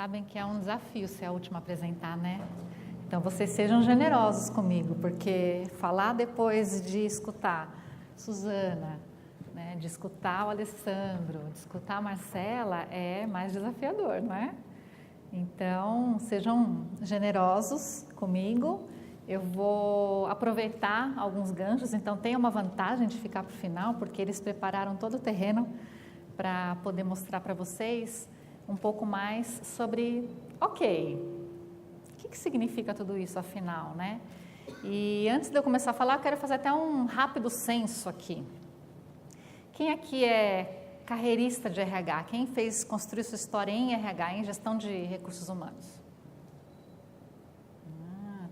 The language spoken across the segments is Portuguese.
sabem que é um desafio ser a última a apresentar, né? Então, vocês sejam generosos comigo, porque falar depois de escutar Suzana, né, de escutar o Alessandro, de escutar a Marcela, é mais desafiador, não é? Então, sejam generosos comigo. Eu vou aproveitar alguns ganchos, então tem uma vantagem de ficar para o final, porque eles prepararam todo o terreno para poder mostrar para vocês um pouco mais sobre, ok, o que significa tudo isso afinal, né? E antes de eu começar a falar, eu quero fazer até um rápido censo aqui. Quem aqui é carreirista de RH? Quem construiu sua história em RH, em gestão de recursos humanos?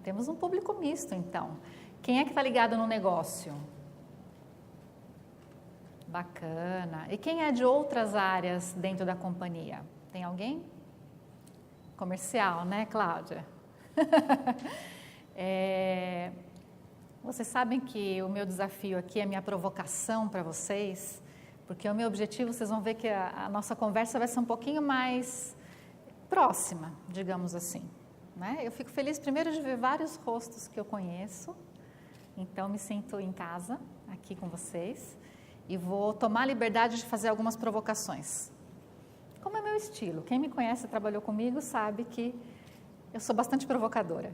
Temos um público misto, então. Quem é que está ligado no negócio? Bacana. E quem é de outras áreas dentro da companhia? Tem alguém? Comercial, né, Cláudia? Vocês sabem que o meu desafio aqui, a minha provocação para vocês, porque o meu objetivo, vocês vão ver que a nossa conversa vai ser um pouquinho mais próxima, digamos assim. Né? Eu fico feliz primeiro de ver vários rostos que eu conheço, então me sinto em casa aqui com vocês e vou tomar a liberdade de fazer algumas provocações. Como é meu estilo, quem me conhece e trabalhou comigo sabe que eu sou bastante provocadora.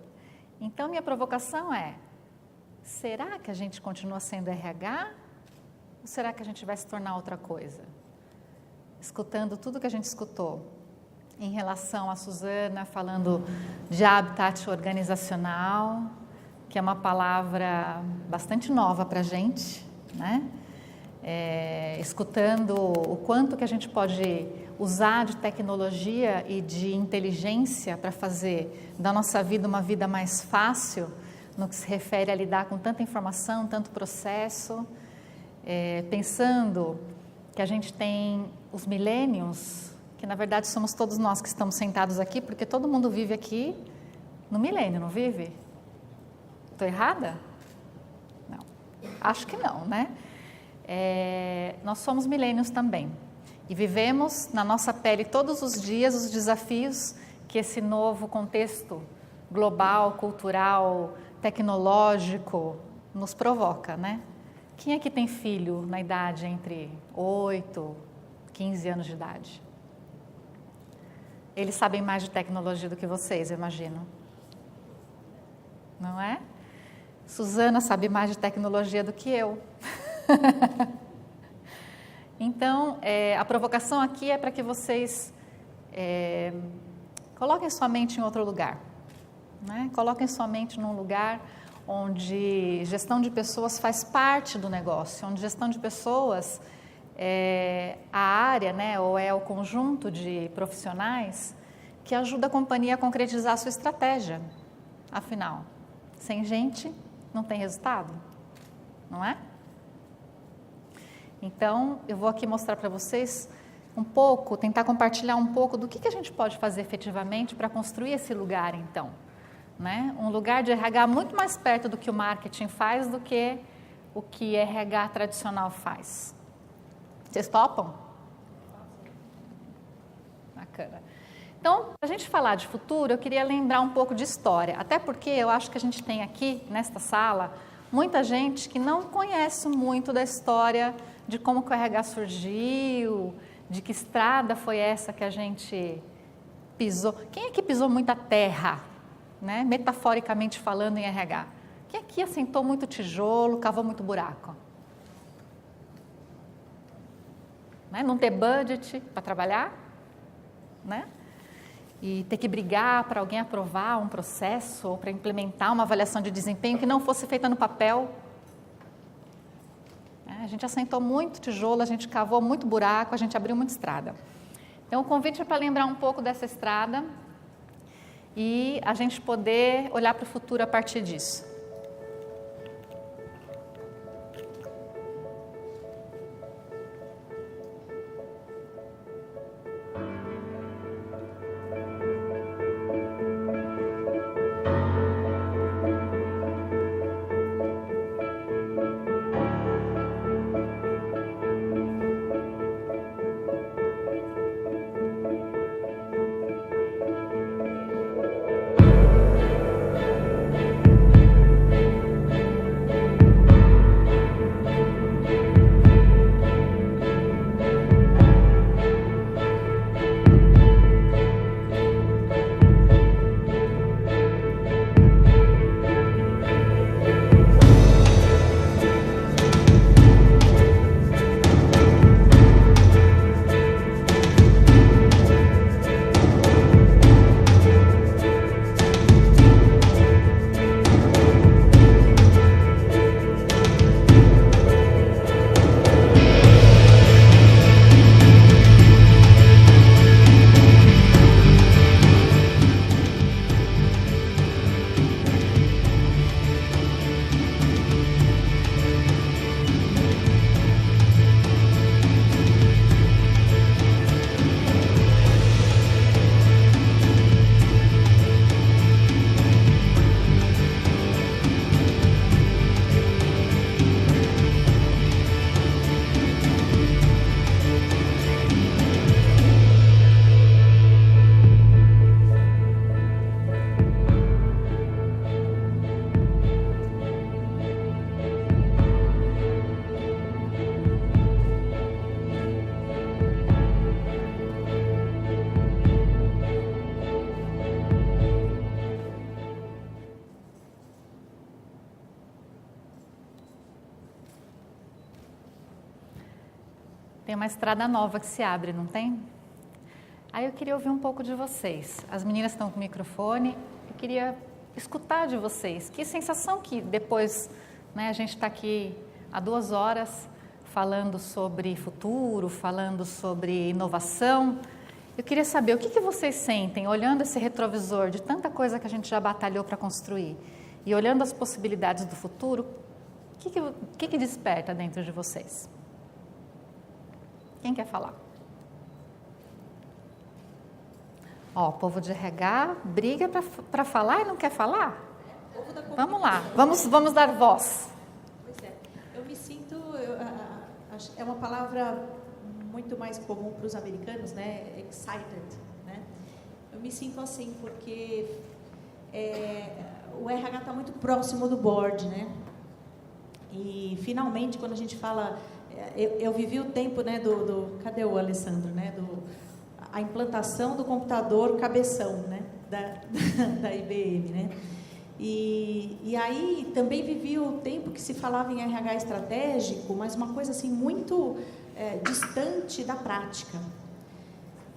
Então minha provocação é, será que a gente continua sendo RH ou será que a gente vai se tornar outra coisa? Escutando tudo que a gente escutou em relação a Suzana, falando de habitat organizacional, que é uma palavra bastante nova para a gente, né? Escutando o quanto que a gente pode usar de tecnologia e de inteligência para fazer da nossa vida uma vida mais fácil, no que se refere a lidar com tanta informação, tanto processo, pensando que a gente tem os millennials, que na verdade somos todos nós que estamos sentados aqui, porque todo mundo vive aqui no milênio, não vive? Estou errada? Não, acho que não, né? Nós somos milênios também e vivemos na nossa pele todos os dias os desafios que esse novo contexto global, cultural, tecnológico nos provoca, né? Quem é que tem filho na idade entre 8 e 15 anos de idade? Eles sabem mais de tecnologia do que vocês, eu imagino. Não é? Suzana sabe mais de tecnologia do que eu. Então, a provocação aqui é para que vocês coloquem sua mente em outro lugar. Né? Coloquem sua mente num lugar onde gestão de pessoas faz parte do negócio, onde gestão de pessoas a área, né, ou é o conjunto de profissionais que ajuda a companhia a concretizar a sua estratégia. Afinal, sem gente não tem resultado, não é? Então, eu vou aqui mostrar para vocês um pouco, tentar compartilhar um pouco do que a gente pode fazer efetivamente para construir esse lugar, então. Né? Um lugar de RH muito mais perto do que o marketing faz do que o que RH tradicional faz. Vocês topam? Bacana. Então, para a gente falar de futuro, eu queria lembrar um pouco de história, até porque eu acho que a gente tem aqui, nesta sala, muita gente que não conhece muito da história de como que o RH surgiu, de que estrada foi essa que a gente pisou. Quem é que pisou muita terra, né? Metaforicamente falando em RH? Quem aqui assentou muito tijolo, cavou muito buraco? Né? Não ter budget para trabalhar, né? E ter que brigar para alguém aprovar um processo ou para implementar uma avaliação de desempenho que não fosse feita no papel. A gente assentou muito tijolo, a gente cavou muito buraco, a gente abriu muita estrada. Então, o convite é para lembrar um pouco dessa estrada e a gente poder olhar para o futuro a partir disso. Tem uma estrada nova que se abre, não tem? Aí eu queria ouvir um pouco de vocês. As meninas estão com o microfone, eu queria escutar de vocês. Que sensação que depois, né, a gente está aqui há 2 horas falando sobre futuro, falando sobre inovação. Eu queria saber o que vocês sentem olhando esse retrovisor de tanta coisa que a gente já batalhou para construir e olhando as possibilidades do futuro, o que desperta dentro de vocês? Quem quer falar? Ó, o povo de RH briga para falar e não quer falar? Vamos lá, vamos dar voz. Pois é, eu me sinto, é uma palavra muito mais comum para os americanos, né? Excited, né? Eu me sinto assim porque o RH está muito próximo do board, né? E finalmente, quando a gente fala, eu vivi o tempo, né? Cadê o Alessandro, né? A implantação do computador cabeção, né? Da IBM, né? E aí também vivi o tempo que se falava em RH estratégico, mas uma coisa assim muito distante da prática.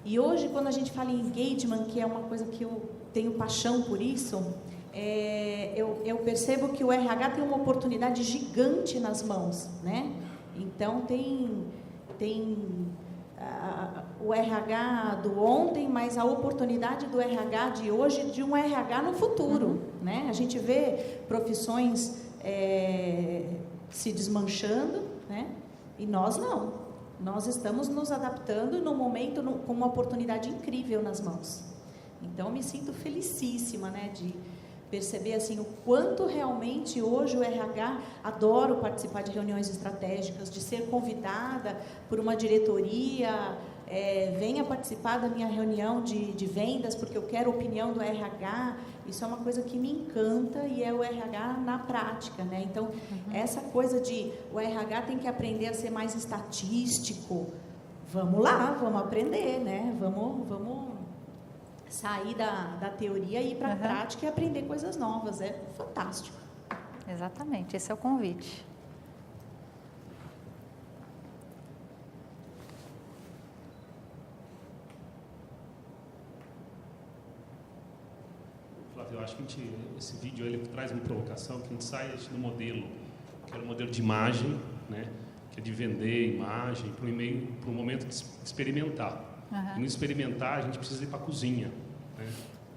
E hoje, quando a gente fala em engagement, que é uma coisa que eu tenho paixão por isso, eu percebo que o RH tem uma oportunidade gigante nas mãos, né? Então tem o RH do ontem, mas a oportunidade do RH de hoje, de um RH no futuro, né? A gente vê profissões se desmanchando, né? E nós não. Nós estamos nos adaptando no momento com uma oportunidade incrível nas mãos. Então, eu me sinto felicíssima, né, de perceber assim o quanto realmente hoje o RH, adoro participar de reuniões estratégicas, de ser convidada por uma diretoria, venha participar da minha reunião de vendas porque eu quero a opinião do RH. Isso é uma coisa que me encanta e é o RH na prática, né? Então, essa coisa de o RH tem que aprender a ser mais estatístico, vamos lá, vamos aprender, né? Vamos sair da teoria e ir para a prática e aprender coisas novas. É fantástico. Exatamente, esse é o convite. Flávio, eu acho que esse vídeo ele traz uma provocação, que a gente sai do modelo, que era o modelo de imagem, né? Que é de vender imagem para um momento de experimentar. E no experimentar, a gente precisa ir para a cozinha, né?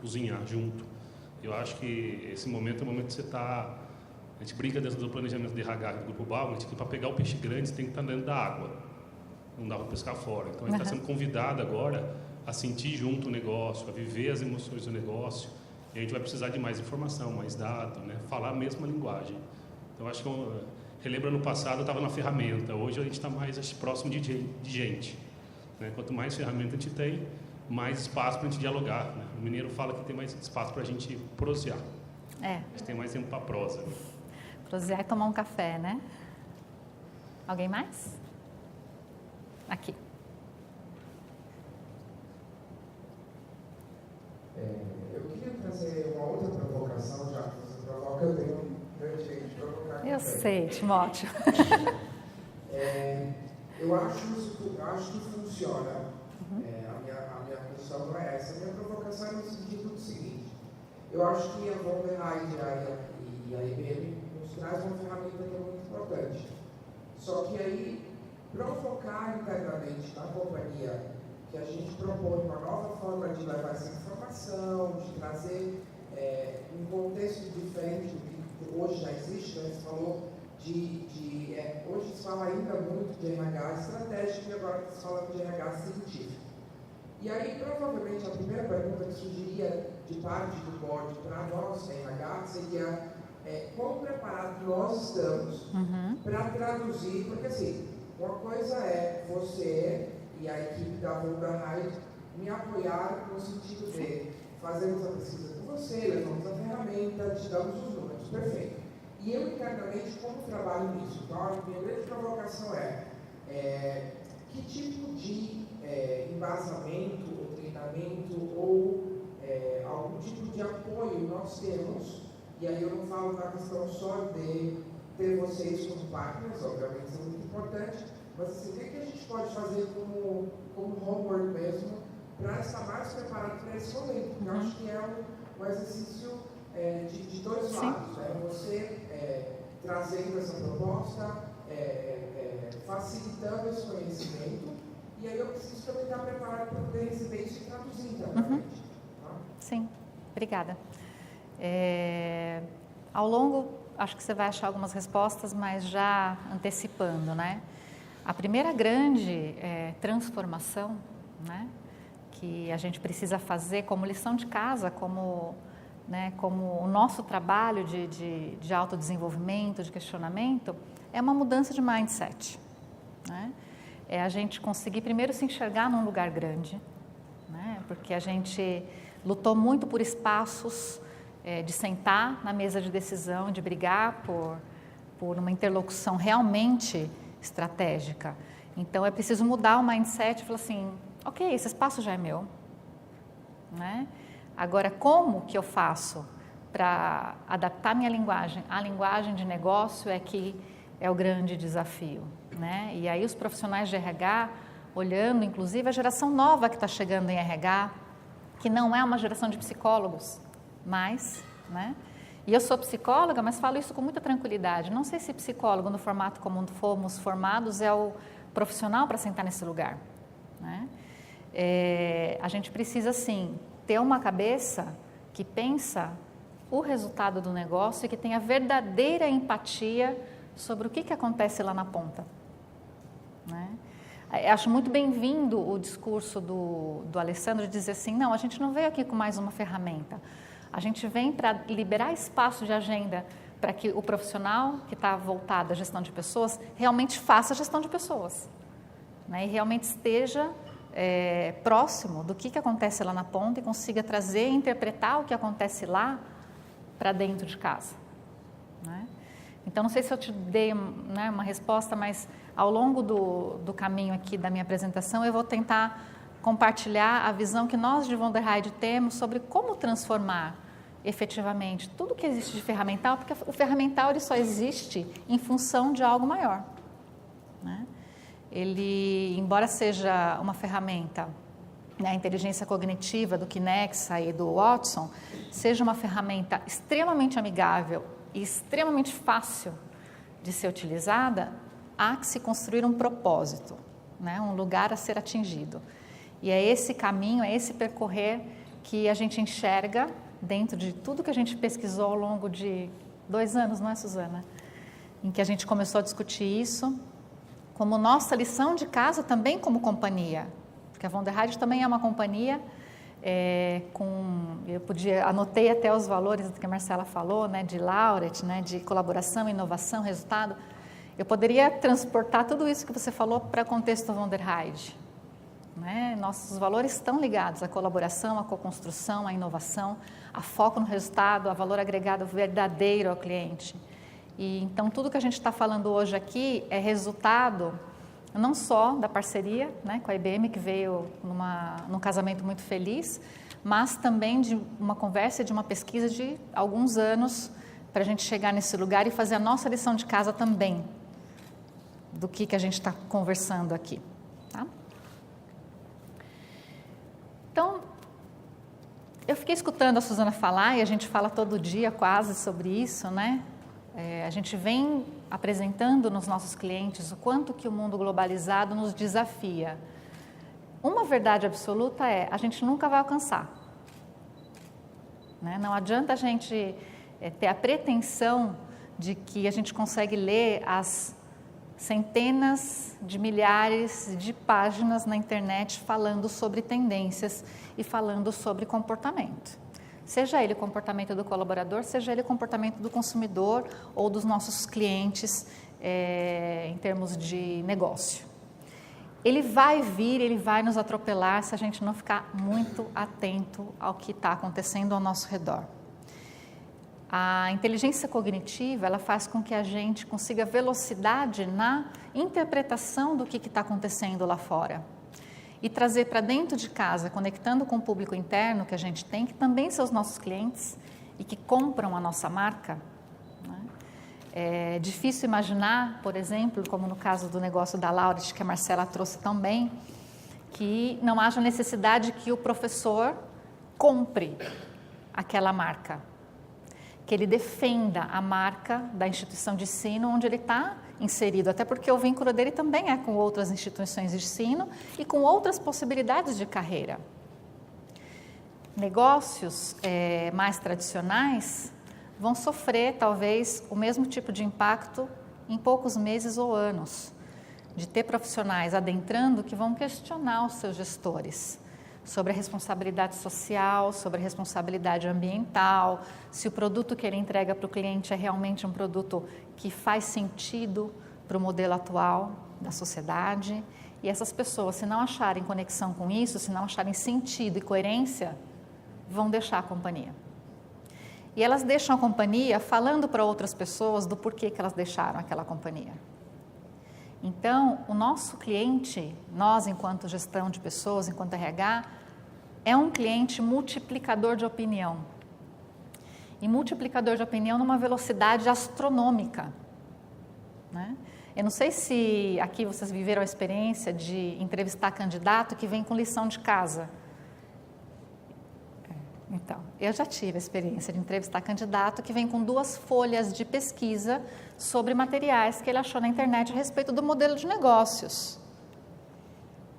Cozinhar junto. Eu acho que esse momento é o momento que você está... A gente brinca dentro do planejamento de RH do Grupo Bauer, que para pegar o peixe grande, você tem que estar dentro da água. Não dá para pescar fora. Então, a gente está sendo convidado agora a sentir junto o negócio, a viver as emoções do negócio. E a gente vai precisar de mais informação, mais dado, né? Falar a mesma linguagem. Então, acho que, relembra no passado, eu estava na ferramenta. Hoje, a gente está mais próximo de gente. Né? Quanto mais ferramenta a gente tem, mais espaço para a gente dialogar. Né? O mineiro fala que tem mais espaço para a gente prosear. A gente tem mais tempo para prosa. Né? Prosear e tomar um café, né? Alguém mais? Aqui. Eu queria trazer uma outra provocação, já que você provoca, eu tenho um grande jeito de provocar. Eu sei, Timóteo. Eu acho que funciona. A minha posição não é essa. A minha provocação é no sentido do seguinte: eu acho que a von der Heide e a IBM nos traz uma ferramenta que é muito importante. Só que aí, provocar internamente na companhia que a gente propõe uma nova forma de levar essa informação, de trazer um contexto diferente do que hoje já existe, né? Você falou hoje se fala ainda muito de RH estratégico e agora se fala de RH científico. E aí, provavelmente, a primeira pergunta que surgiria de parte do board para nós, RH, seria quão preparados nós estamos para traduzir, porque assim, uma coisa é você e a equipe da von der Heide me apoiar no sentido de fazermos a pesquisa com você, levamos a ferramenta, te damos os números, perfeito. E eu internamente como trabalho nisso? Então a minha grande provocação que tipo de embasamento, ou treinamento, ou algum tipo de apoio nós temos, e aí eu não falo na questão só de ter vocês como partners, obviamente isso é muito importante, Mas assim, o que a gente pode fazer como homework mesmo para estar mais preparado para esse momento? Eu acho que é um exercício de dois lados, né? Você trazendo essa proposta, facilitando esse conhecimento, e aí eu preciso também estar preparado para poder receber isso e traduzir internamente. Tá? Sim, obrigada. Ao longo, acho que você vai achar algumas respostas, mas já antecipando, né? A primeira grande transformação, né, que a gente precisa fazer como lição de casa, como o nosso trabalho de autodesenvolvimento, de questionamento, é uma mudança de mindset. Né? É a gente conseguir primeiro se enxergar num lugar grande, né? Porque a gente lutou muito por espaços, de sentar na mesa de decisão, de brigar por uma interlocução realmente estratégica. Então, é preciso mudar o mindset e falar assim, ok, esse espaço já é meu. Né? Agora, como que eu faço para adaptar minha linguagem à linguagem de negócio que é o grande desafio. Né? E aí os profissionais de RH, olhando inclusive a geração nova que está chegando em RH, que não é uma geração de psicólogos, mas, né? E eu sou psicóloga, mas falo isso com muita tranquilidade. Não sei se psicólogo, no formato como fomos formados, é o profissional para sentar nesse lugar. Né? A gente precisa, sim, ter uma cabeça que pensa o resultado do negócio e que tenha verdadeira empatia sobre o que acontece lá na ponta. Né? Acho muito bem-vindo o discurso do Alessandro de dizer assim, não, a gente não veio aqui com mais uma ferramenta. A gente vem para liberar espaço de agenda para que o profissional que está voltado à gestão de pessoas realmente faça a gestão de pessoas. Né? E realmente esteja próximo do que acontece lá na ponta e consiga trazer e interpretar o que acontece lá para dentro de casa. Né? Então, não sei se eu te dei, né, uma resposta, mas ao longo do caminho aqui da minha apresentação, eu vou tentar compartilhar a visão que nós de Wonderhide temos sobre como transformar efetivamente tudo que existe de ferramental, porque o ferramental ele só existe em função de algo maior. Né? Ele, embora seja uma ferramenta, né, a inteligência cognitiva do Kinexa e do Watson, seja uma ferramenta extremamente amigável e extremamente fácil de ser utilizada, há que se construir um propósito, né, um lugar a ser atingido. E é esse caminho, é esse percorrer que a gente enxerga dentro de tudo que a gente pesquisou ao longo de 2 anos, não é, Suzana? Em que a gente começou a discutir isso como nossa lição de casa também como companhia. Porque a Wonderhide também é uma companhia anotei até os valores do que a Marcela falou, né, de Laureate, né, de colaboração, inovação, resultado. Eu poderia transportar tudo isso que você falou para o contexto da Wonderhide. Né? Nossos valores estão ligados à colaboração, à co-construção, à inovação, a foco no resultado, a valor agregado verdadeiro ao cliente. E então tudo que a gente está falando hoje aqui é resultado não só da parceria, né, com a IBM, que veio num casamento muito feliz, mas também de uma conversa, de uma pesquisa de alguns anos para a gente chegar nesse lugar e fazer a nossa lição de casa também do que a gente está conversando aqui. Tá? Então, eu fiquei escutando a Suzana falar, e a gente fala todo dia quase sobre isso, né? A gente vem apresentando nos nossos clientes o quanto que o mundo globalizado nos desafia. Uma verdade absoluta a gente nunca vai alcançar. Né? Não adianta a gente ter a pretensão de que a gente consegue ler as centenas de milhares de páginas na internet falando sobre tendências e falando sobre comportamento. Seja ele o comportamento do colaborador, seja ele o comportamento do consumidor ou dos nossos clientes em termos de negócio. Ele vai vir, ele vai nos atropelar se a gente não ficar muito atento ao que está acontecendo ao nosso redor. A inteligência cognitiva, ela faz com que a gente consiga velocidade na interpretação do que está acontecendo lá fora. E trazer para dentro de casa, conectando com o público interno que a gente tem, que também são os nossos clientes e que compram a nossa marca, né? É difícil imaginar, por exemplo, como no caso do negócio da Laureate, que a Marcela trouxe também, que não haja necessidade que o professor compre aquela marca, que ele defenda a marca da instituição de ensino onde ele está inserido, até porque o vínculo dele também é com outras instituições de ensino e com outras possibilidades de carreira. Negócios mais tradicionais vão sofrer talvez o mesmo tipo de impacto em poucos meses ou anos, de ter profissionais adentrando que vão questionar os seus gestores sobre a responsabilidade social, sobre a responsabilidade ambiental, se o produto que ele entrega para o cliente é realmente um produto que faz sentido para o modelo atual da sociedade. E essas pessoas, se não acharem conexão com isso, se não acharem sentido e coerência, vão deixar a companhia. E elas deixam a companhia falando para outras pessoas do porquê que elas deixaram aquela companhia. Então, o nosso cliente, nós enquanto gestão de pessoas, enquanto RH, é um cliente multiplicador de opinião. E multiplicador de opinião numa velocidade astronômica, né? Eu não sei se aqui vocês viveram a experiência de entrevistar candidato que vem com lição de casa. Então, eu já tive a experiência de entrevistar candidato que vem com 2 folhas de pesquisa sobre materiais que ele achou na internet a respeito do modelo de negócios.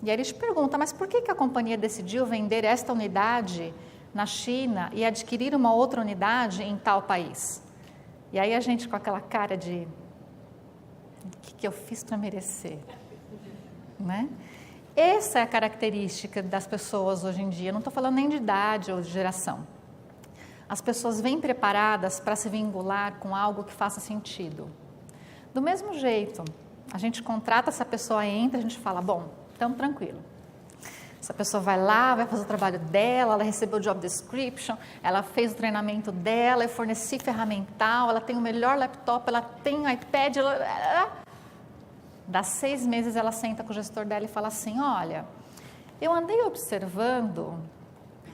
E aí ele te pergunta, mas por que a companhia decidiu vender esta unidade na China e adquirir uma outra unidade em tal país? E aí a gente com aquela cara de, o que eu fiz para merecer? Né? Essa é a característica das pessoas hoje em dia, não estou falando nem de idade ou de geração. As pessoas vêm preparadas para se vincular com algo que faça sentido. Do mesmo jeito, a gente contrata, essa pessoa entra, a gente fala, bom, então tranquilo. Essa pessoa vai lá, vai fazer o trabalho dela, ela recebeu o job description, ela fez o treinamento dela, eu forneci ferramental, ela tem o melhor laptop, ela tem o iPad, Dá 6 meses ela senta com o gestor dela e fala assim, olha, eu andei observando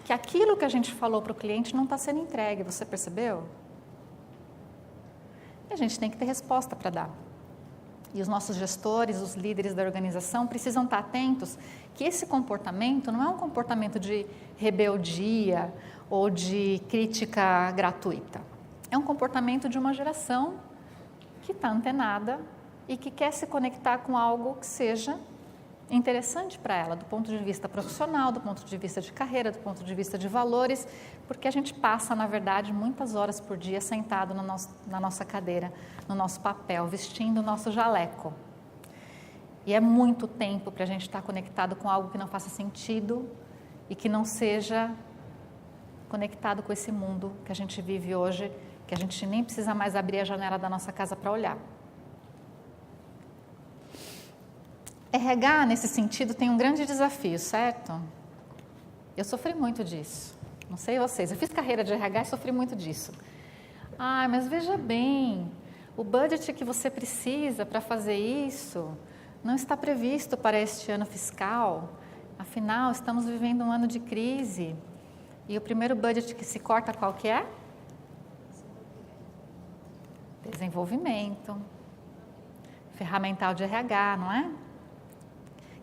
que aquilo que a gente falou para o cliente não está sendo entregue, você percebeu? E a gente tem que ter resposta para dar. E os nossos gestores, os líderes da organização precisam estar atentos que esse comportamento não é um comportamento de rebeldia ou de crítica gratuita. É um comportamento de uma geração que está antenada e que quer se conectar com algo que seja interessante para ela, do ponto de vista profissional, do ponto de vista de carreira, do ponto de vista de valores, porque a gente passa, na verdade, muitas horas por dia sentado na nossa cadeira, no nosso papel, vestindo o nosso jaleco. E é muito tempo para a gente estar conectado com algo que não faça sentido e que não seja conectado com esse mundo que a gente vive hoje, que a gente nem precisa mais abrir a janela da nossa casa para olhar. RH, nesse sentido, tem um grande desafio, certo? Eu sofri muito disso. Não sei vocês, eu fiz carreira de RH e sofri muito disso. Ah, mas veja bem, o budget que você precisa para fazer isso não está previsto para este ano fiscal. Afinal, estamos vivendo um ano de crise. E o primeiro budget que se corta qual que é? Desenvolvimento. Ferramental de RH, não é?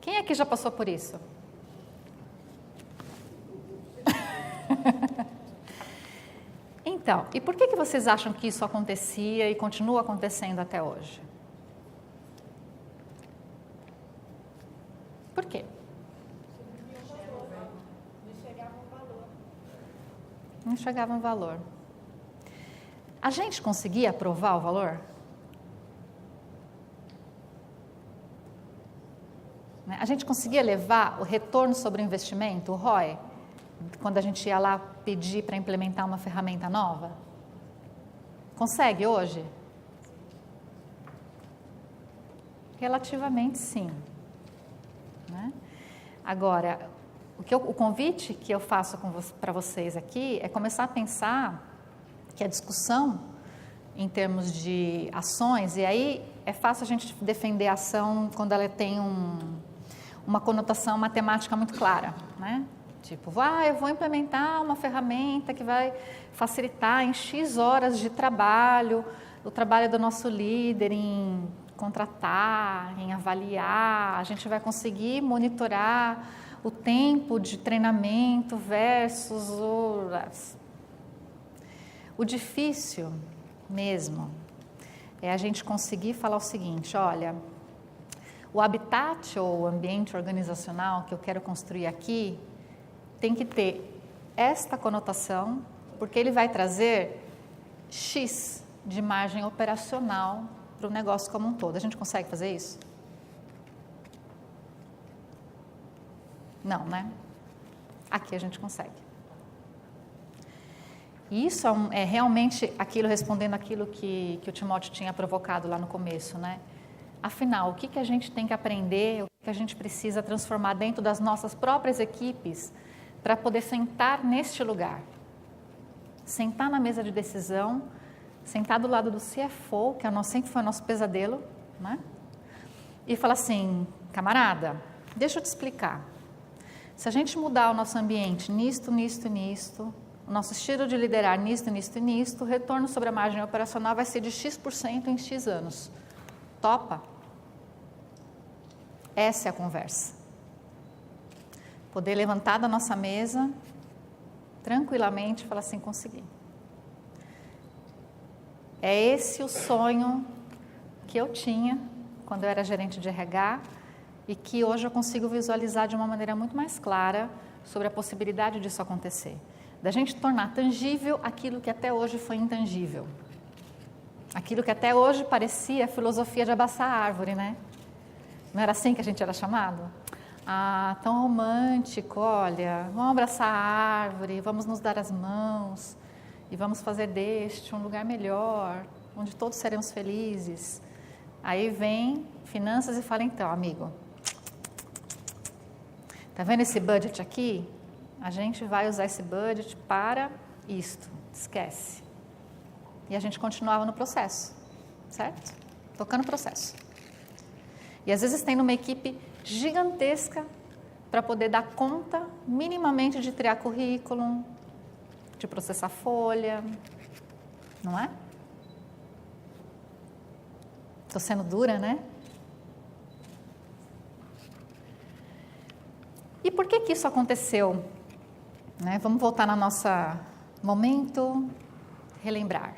Quem aqui já passou por isso? Então, e por que vocês acham que isso acontecia e continua acontecendo até hoje? Por quê? Não chegava um valor. A gente conseguia aprovar o valor? A gente conseguia levar o retorno sobre o investimento, o ROI, quando a gente ia lá pedir para implementar uma ferramenta nova? Consegue hoje? Relativamente sim. Né? Agora, o convite que eu faço para vocês aqui é começar a pensar que a discussão em termos de ações, e aí é fácil a gente defender a ação quando ela tem uma conotação matemática muito clara, né? Tipo, eu vou implementar uma ferramenta que vai facilitar em X horas de trabalho o trabalho do nosso líder em contratar, em avaliar, a gente vai conseguir monitorar o tempo de treinamento versus o difícil mesmo é a gente conseguir falar o seguinte, olha, o habitat ou o ambiente organizacional que eu quero construir aqui tem que ter esta conotação, porque ele vai trazer X de margem operacional para o negócio como um todo. A gente consegue fazer isso? Não, né? Aqui a gente consegue. E isso é realmente aquilo, respondendo aquilo que o Timóteo tinha provocado lá no começo, né? Afinal, o que a gente tem que aprender, o que a gente precisa transformar dentro das nossas próprias equipes para poder sentar neste lugar? Sentar na mesa de decisão, sentar do lado do CFO, que sempre foi o nosso pesadelo, né? E falar assim, camarada, deixa eu te explicar. Se a gente mudar o nosso ambiente nisto, o nosso estilo de liderar nisto, o retorno sobre a margem operacional vai ser de X% em X anos. Topa? Essa é a conversa. Poder levantar da nossa mesa, tranquilamente, e falar assim, consegui. É esse o sonho que eu tinha quando eu era gerente de RH e que hoje eu consigo visualizar de uma maneira muito mais clara sobre a possibilidade disso acontecer. Da gente tornar tangível aquilo que até hoje foi intangível. Aquilo que até hoje parecia a filosofia de abraçar a árvore, né? Não era assim que a gente era chamado? Ah, tão romântico, olha, vamos abraçar a árvore, vamos nos dar as mãos e vamos fazer deste um lugar melhor, onde todos seremos felizes. Aí vem finanças e fala, então, amigo, tá vendo esse budget aqui? A gente vai usar esse budget para isto, esquece. E a gente continuava no processo, certo? Tocando o processo. E às vezes tem numa equipe gigantesca para poder dar conta minimamente de criar currículo, de processar folha, não é? Estou sendo dura, né? E por que isso aconteceu? Né? Vamos voltar no nosso momento, relembrar.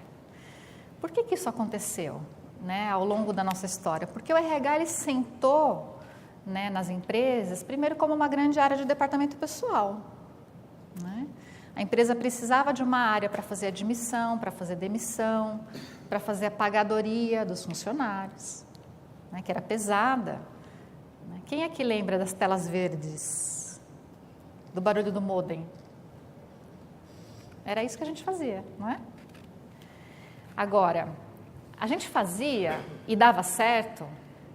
Por que isso aconteceu, né, ao longo da nossa história? Porque o RH ele sentou, né, nas empresas, primeiro como uma grande área de departamento pessoal. Né? A empresa precisava de uma área para fazer admissão, para fazer demissão, para fazer a pagadoria dos funcionários, né, que era pesada. Né? Quem é que lembra das telas verdes? Do barulho do modem? Era isso que a gente fazia, não é? Agora, a gente fazia e dava certo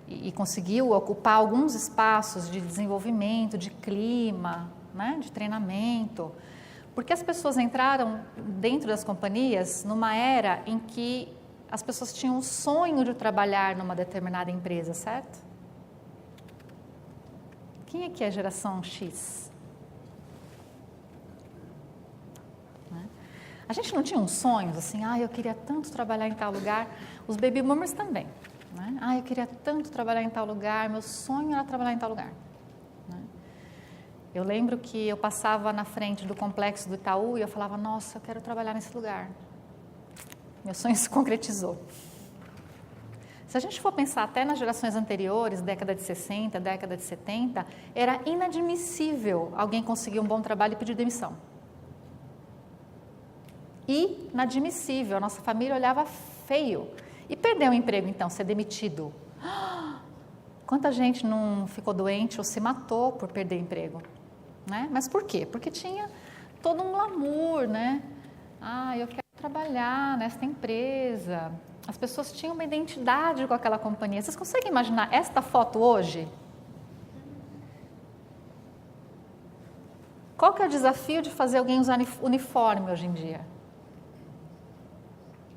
e conseguiu ocupar alguns espaços de desenvolvimento, de clima, né, de treinamento, porque as pessoas entraram dentro das companhias numa era em que as pessoas tinham o sonho de trabalhar numa determinada empresa, certo? Quem é que é a geração X? A gente não tinha uns sonhos assim, eu queria tanto trabalhar em tal lugar. Os baby boomers também. Né? Eu queria tanto trabalhar em tal lugar, meu sonho era trabalhar em tal lugar. Né? Eu lembro que eu passava na frente do complexo do Itaú e eu falava, nossa, eu quero trabalhar nesse lugar. Meu sonho se concretizou. Se a gente for pensar até nas gerações anteriores, década de 60, década de 70, era inadmissível alguém conseguir um bom trabalho e pedir demissão. Inadmissível, a nossa família olhava feio. E perder o emprego, então, ser demitido. Quanta gente não ficou doente ou se matou por perder emprego? Né? Mas por quê? Porque tinha todo um glamour, né? Eu quero trabalhar nesta empresa. As pessoas tinham uma identidade com aquela companhia. Vocês conseguem imaginar esta foto hoje? Qual que é o desafio de fazer alguém usar uniforme hoje em dia?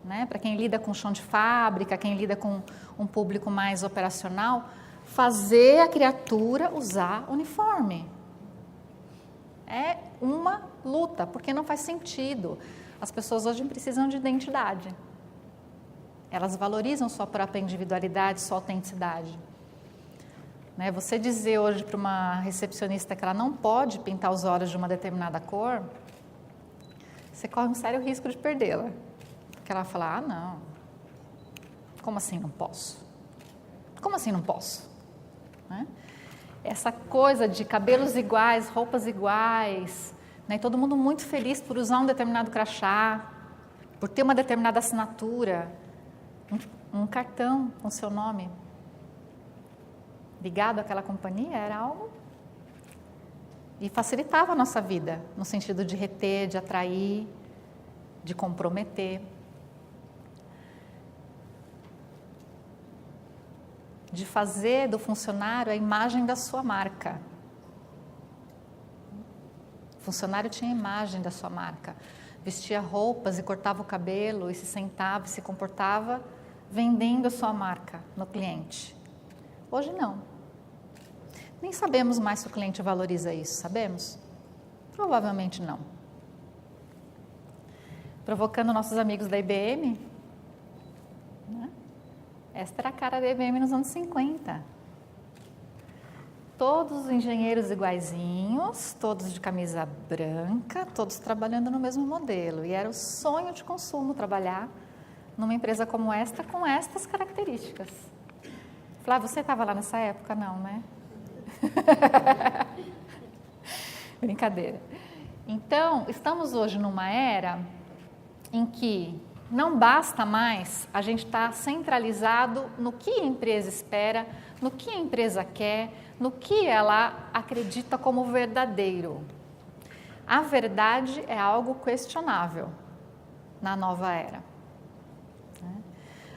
Né? Para quem lida com chão de fábrica, quem lida com um público mais operacional, fazer a criatura usar uniforme. É uma luta, porque não faz sentido. As pessoas hoje precisam de identidade. Elas valorizam sua própria individualidade, sua autenticidade. Né? Você dizer hoje para uma recepcionista que ela não pode pintar os olhos de uma determinada cor, você corre um sério risco de perdê-la. Porque ela vai falar, não, como assim não posso? Como assim não posso? Né? Essa coisa de cabelos iguais, roupas iguais, né? Todo mundo muito feliz por usar um determinado crachá, por ter uma determinada assinatura, um cartão com seu nome ligado àquela companhia, era algo e facilitava a nossa vida, no sentido de reter, de atrair, de comprometer, de fazer do funcionário a imagem da sua marca. O funcionário tinha a imagem da sua marca, vestia roupas e cortava o cabelo e se sentava e se comportava vendendo a sua marca no cliente. Hoje não. Nem sabemos mais se o cliente valoriza isso, sabemos? Provavelmente não. Provocando nossos amigos da IBM, né? Esta era a cara da IBM nos anos 50. Todos os engenheiros iguaizinhos, todos de camisa branca, todos trabalhando no mesmo modelo. E era o sonho de consumo trabalhar numa empresa como esta, com estas características. Flávio, você estava lá nessa época? Não, né? Brincadeira. Então, estamos hoje numa era em que não basta mais a gente estar centralizado no que a empresa espera, no que a empresa quer, no que ela acredita como verdadeiro. A verdade é algo questionável na nova era.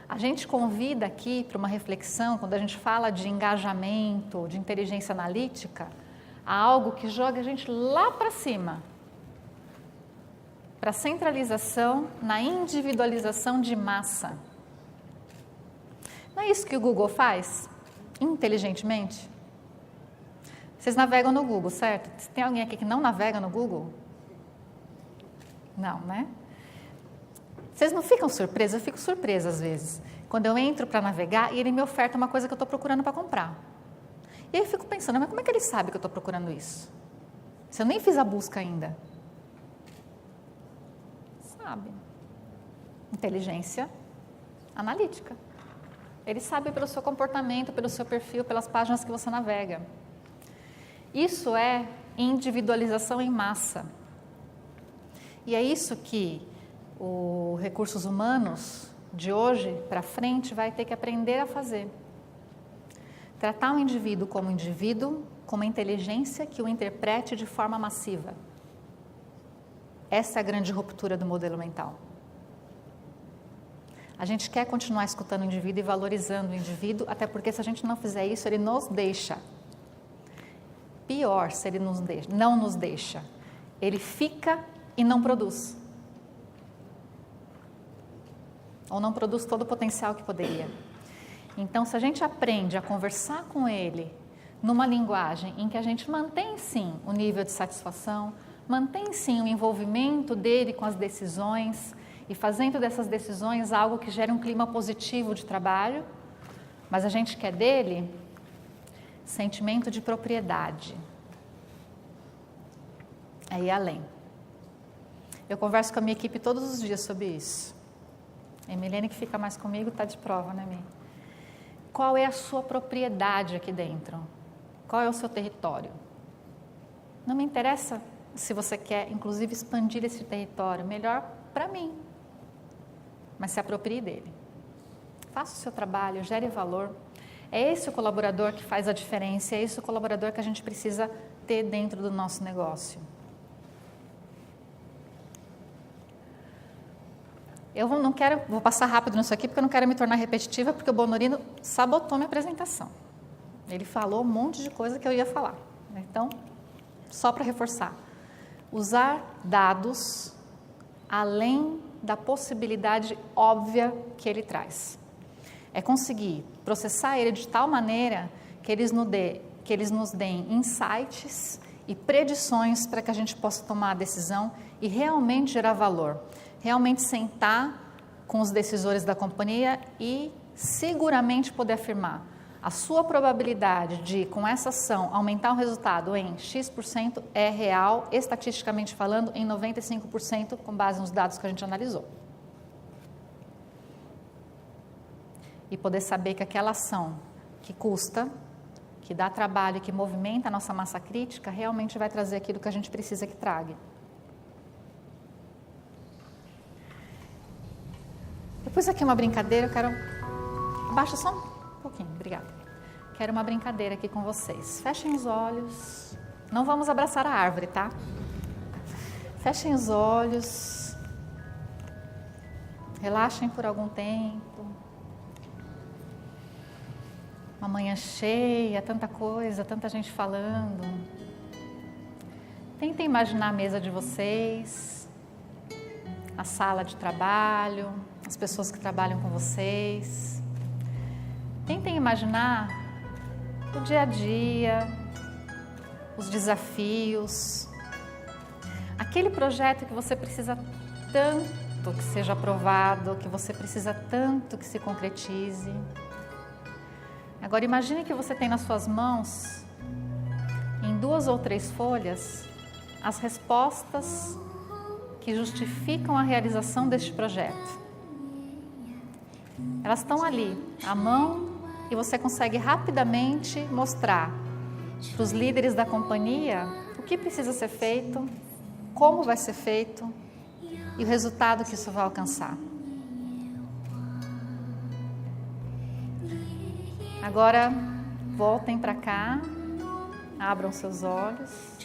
A gente convida aqui para uma reflexão, quando a gente fala de engajamento, de inteligência analítica, a algo que joga a gente lá para cima, para a centralização na individualização de massa. Não é isso que o Google faz, inteligentemente? Vocês navegam no Google, certo? Tem alguém aqui que não navega no Google? Não, né? Vocês não ficam surpresos? Eu fico surpresa às vezes. Quando eu entro para navegar e ele me oferta uma coisa que eu estou procurando para comprar. E aí eu fico pensando, mas como é que ele sabe que eu estou procurando isso? Se eu nem fiz a busca ainda. Sabe? Inteligência analítica. Ele sabe pelo seu comportamento, pelo seu perfil, pelas páginas que você navega. Isso é individualização em massa. E é isso que os recursos humanos de hoje para frente vai ter que aprender a fazer. Tratar o indivíduo, com uma inteligência que o interprete de forma massiva. Essa é a grande ruptura do modelo mental. A gente quer continuar escutando o indivíduo e valorizando o indivíduo, até porque se a gente não fizer isso, ele nos deixa. Pior, se ele não nos deixa. Ele fica e não produz. Ou não produz todo o potencial que poderia. Então, se a gente aprende a conversar com ele numa linguagem em que a gente mantém, sim, o nível de satisfação, mantém, sim, o envolvimento dele com as decisões e fazendo dessas decisões algo que gere um clima positivo de trabalho, mas a gente quer dele sentimento de propriedade. É ir além. Eu converso com a minha equipe todos os dias sobre isso. A Emilene, que fica mais comigo, está de prova, né, Mi? Qual é a sua propriedade aqui dentro? Qual é o seu território? Não me interessa se você quer, inclusive, expandir esse território. Melhor para mim. Mas se aproprie dele. Faça o seu trabalho, gere valor. É esse o colaborador que faz a diferença, é esse o colaborador que a gente precisa ter dentro do nosso negócio. Eu vou passar rápido nisso aqui, porque eu não quero me tornar repetitiva, porque o Bonorino sabotou minha apresentação. Ele falou um monte de coisa que eu ia falar. Então, só para reforçar. Usar dados além da possibilidade óbvia que ele traz. É conseguir processar ele de tal maneira que eles nos deem insights e predições para que a gente possa tomar a decisão e realmente gerar valor. Realmente sentar com os decisores da companhia e seguramente poder afirmar a sua probabilidade de, com essa ação, aumentar o resultado em X% é real, estatisticamente falando, em 95%, com base nos dados que a gente analisou. E poder saber que aquela ação que custa, que dá trabalho e que movimenta a nossa massa crítica, realmente vai trazer aquilo que a gente precisa que traga. Depois aqui uma brincadeira, eu quero... Abaixa só um pouquinho, obrigada. Quero uma brincadeira aqui com vocês. Fechem os olhos. Não vamos abraçar a árvore, tá? Fechem os olhos. Relaxem por algum tempo. Uma manhã cheia, tanta coisa, tanta gente falando. Tentem imaginar a mesa de vocês, a sala de trabalho, as pessoas que trabalham com vocês. Tentem imaginar o dia a dia, os desafios, aquele projeto que você precisa tanto que seja aprovado, que você precisa tanto que se concretize. Agora imagine que você tem nas suas mãos, em 2 ou 3 folhas, as respostas que justificam a realização deste projeto. Elas estão ali, à mão, e você consegue rapidamente mostrar para os líderes da companhia o que precisa ser feito, como vai ser feito e o resultado que isso vai alcançar. Agora, voltem para cá, abram seus olhos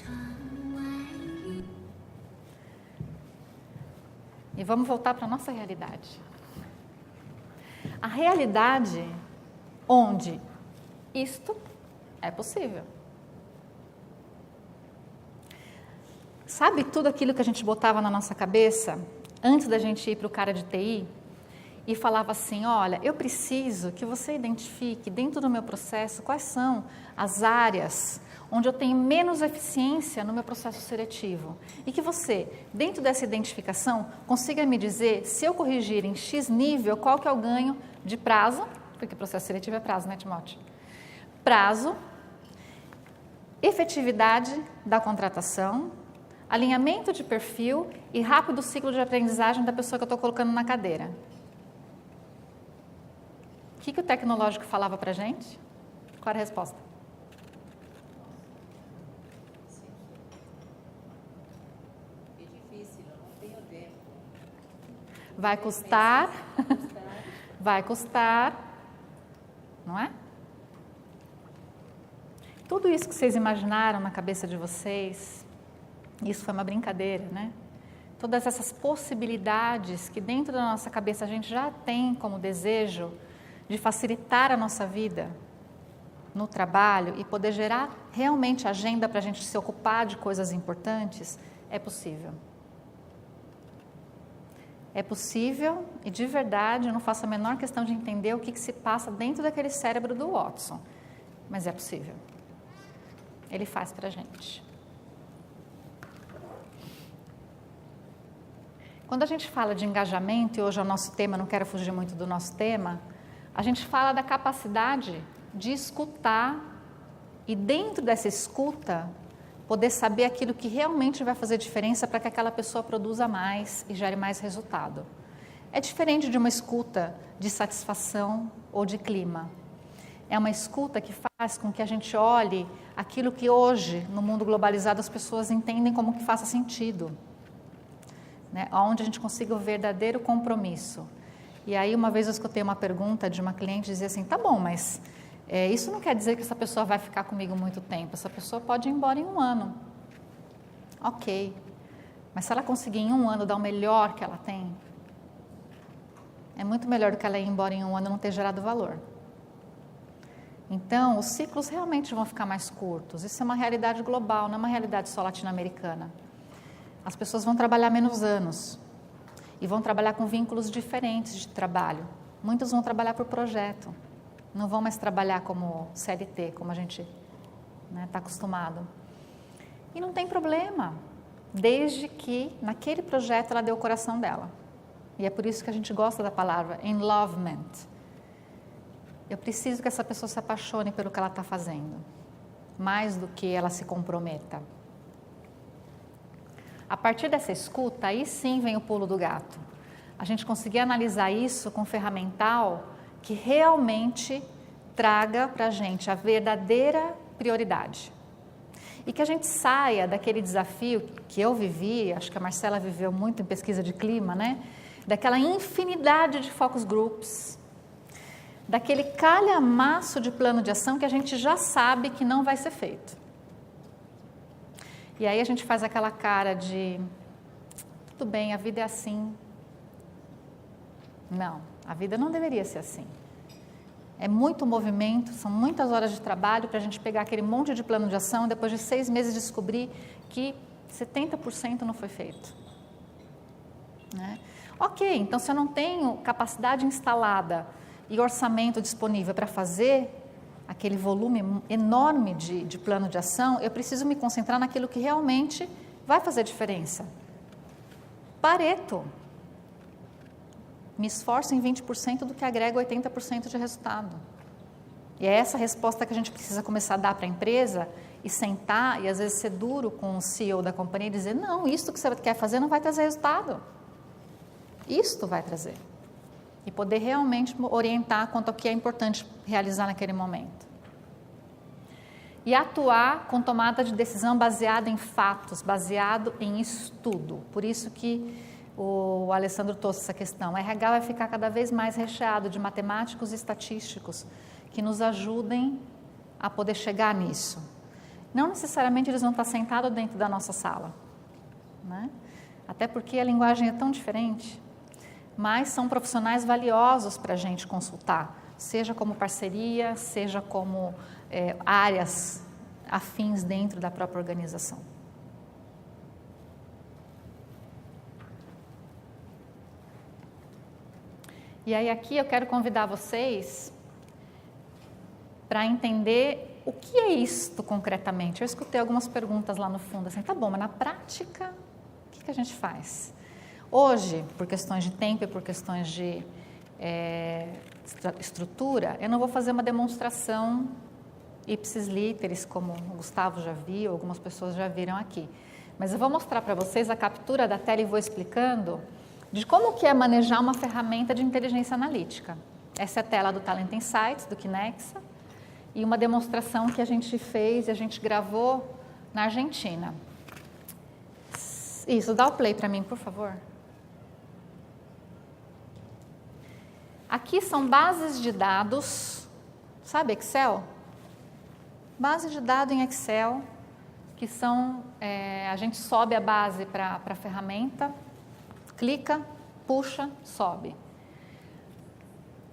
e vamos voltar para a nossa realidade. A realidade onde isto é possível. Sabe tudo aquilo que a gente botava na nossa cabeça antes da gente ir para o cara de TI? E falava assim, olha, eu preciso que você identifique dentro do meu processo quais são as áreas onde eu tenho menos eficiência no meu processo seletivo. E que você, dentro dessa identificação, consiga me dizer, se eu corrigir em X nível, qual que é o ganho de prazo, porque processo seletivo é prazo, né, Timóteo? Prazo, efetividade da contratação, alinhamento de perfil e rápido ciclo de aprendizagem da pessoa que eu estou colocando na cadeira. O que o tecnológico falava para a gente? Qual era a resposta? É difícil, não tenho tempo. Vai custar, vai custar, não é? Tudo isso que vocês imaginaram na cabeça de vocês, isso foi uma brincadeira, né? Todas essas possibilidades que dentro da nossa cabeça a gente já tem como desejo de facilitar a nossa vida no trabalho e poder gerar realmente agenda para a gente se ocupar de coisas importantes, é possível. É possível e de verdade eu não faço a menor questão de entender o que se passa dentro daquele cérebro do Watson, mas é possível. Ele faz para a gente. Quando a gente fala de engajamento, e hoje é o nosso tema, não quero fugir muito do nosso tema, a gente fala da capacidade de escutar e dentro dessa escuta poder saber aquilo que realmente vai fazer diferença para que aquela pessoa produza mais e gere mais resultado. É diferente de uma escuta de satisfação ou de clima. É uma escuta que faz com que a gente olhe aquilo que hoje, no mundo globalizado, as pessoas entendem como que faça sentido. Né? Onde a gente consiga o verdadeiro compromisso. E aí, uma vez eu escutei uma pergunta de uma cliente dizer assim, tá bom, mas isso não quer dizer que essa pessoa vai ficar comigo muito tempo, essa pessoa pode ir embora em 1 ano. Ok, mas se ela conseguir em 1 ano dar o melhor que ela tem, é muito melhor do que ela ir embora em 1 ano e não ter gerado valor. Então, os ciclos realmente vão ficar mais curtos, isso é uma realidade global, não é uma realidade só latino-americana. As pessoas vão trabalhar menos anos. E vão trabalhar com vínculos diferentes de trabalho. Muitos vão trabalhar por projeto, não vão mais trabalhar como CLT, como a gente está acostumado. E não tem problema, desde que naquele projeto ela dê o coração dela. E é por isso que a gente gosta da palavra enlovement. Eu preciso que essa pessoa se apaixone pelo que ela está fazendo, mais do que ela se comprometa. A partir dessa escuta, aí sim vem o pulo do gato. A gente conseguir analisar isso com um ferramental que realmente traga para a gente a verdadeira prioridade. E que a gente saia daquele desafio que eu vivi, acho que a Marcela viveu muito em pesquisa de clima, né? Daquela infinidade de focus groups, daquele calhamaço de plano de ação que a gente já sabe que não vai ser feito. E aí a gente faz aquela cara de, tudo bem, a vida é assim. Não, a vida não deveria ser assim. É muito movimento, são muitas horas de trabalho para a gente pegar aquele monte de plano de ação e depois de 6 meses descobrir que 70% não foi feito. Né? Ok, então se eu não tenho capacidade instalada e orçamento disponível para fazer aquele volume enorme de plano de ação, eu preciso me concentrar naquilo que realmente vai fazer diferença. Pareto. Me esforço em 20% do que agrega 80% de resultado. E é essa resposta que a gente precisa começar a dar para a empresa e sentar e às vezes ser duro com o CEO da companhia e dizer, não, isto que você quer fazer não vai trazer resultado. Isto vai trazer. E poder realmente orientar quanto ao que é importante realizar naquele momento. E atuar com tomada de decisão baseada em fatos, baseado em estudo. Por isso que o Alessandro trouxe essa questão. O RH vai ficar cada vez mais recheado de matemáticos e estatísticos que nos ajudem a poder chegar nisso. Não necessariamente eles vão estar sentados dentro da nossa sala, né? Até porque a linguagem é tão diferente, mas são profissionais valiosos para a gente consultar, seja como parceria, seja como áreas afins dentro da própria organização. E aí aqui eu quero convidar vocês para entender o que é isto concretamente. Eu escutei algumas perguntas lá no fundo, assim, tá bom, mas na prática, o que a gente faz? Hoje, por questões de tempo e por questões de estrutura, eu não vou fazer uma demonstração ipsis literis, como o Gustavo já viu, algumas pessoas já viram aqui. Mas eu vou mostrar para vocês a captura da tela e vou explicando de como que é manejar uma ferramenta de inteligência analítica. Essa é a tela do Talent Insights, do Kinexa, e uma demonstração que a gente fez e a gente gravou na Argentina. Isso, dá o play para mim, por favor. Aqui são bases de dados, sabe Excel? Base de dados em Excel, que são, a gente sobe a base para a ferramenta, clica, puxa, sobe.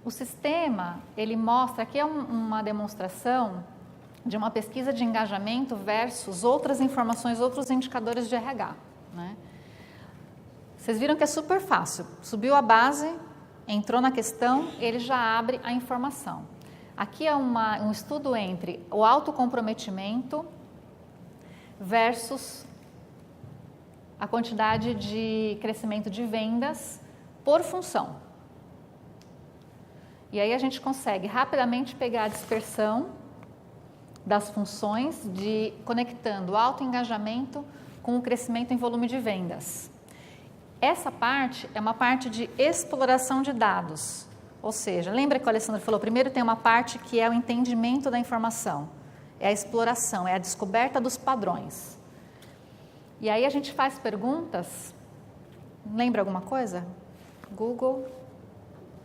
O sistema, ele mostra, aqui é uma demonstração de uma pesquisa de engajamento versus outras informações, outros indicadores de RH. Né? Vocês viram que é super fácil. Subiu a base, entrou na questão, ele já abre a informação. Aqui é um estudo entre o autocomprometimento versus a quantidade de crescimento de vendas por função. E aí a gente consegue rapidamente pegar a dispersão das funções conectando o autoengajamento com o crescimento em volume de vendas. Essa parte é uma parte de exploração de dados. Ou seja, lembra que o Alessandro falou, primeiro tem uma parte que é o entendimento da informação, é a exploração, é a descoberta dos padrões. E aí a gente faz perguntas, lembra alguma coisa? Google,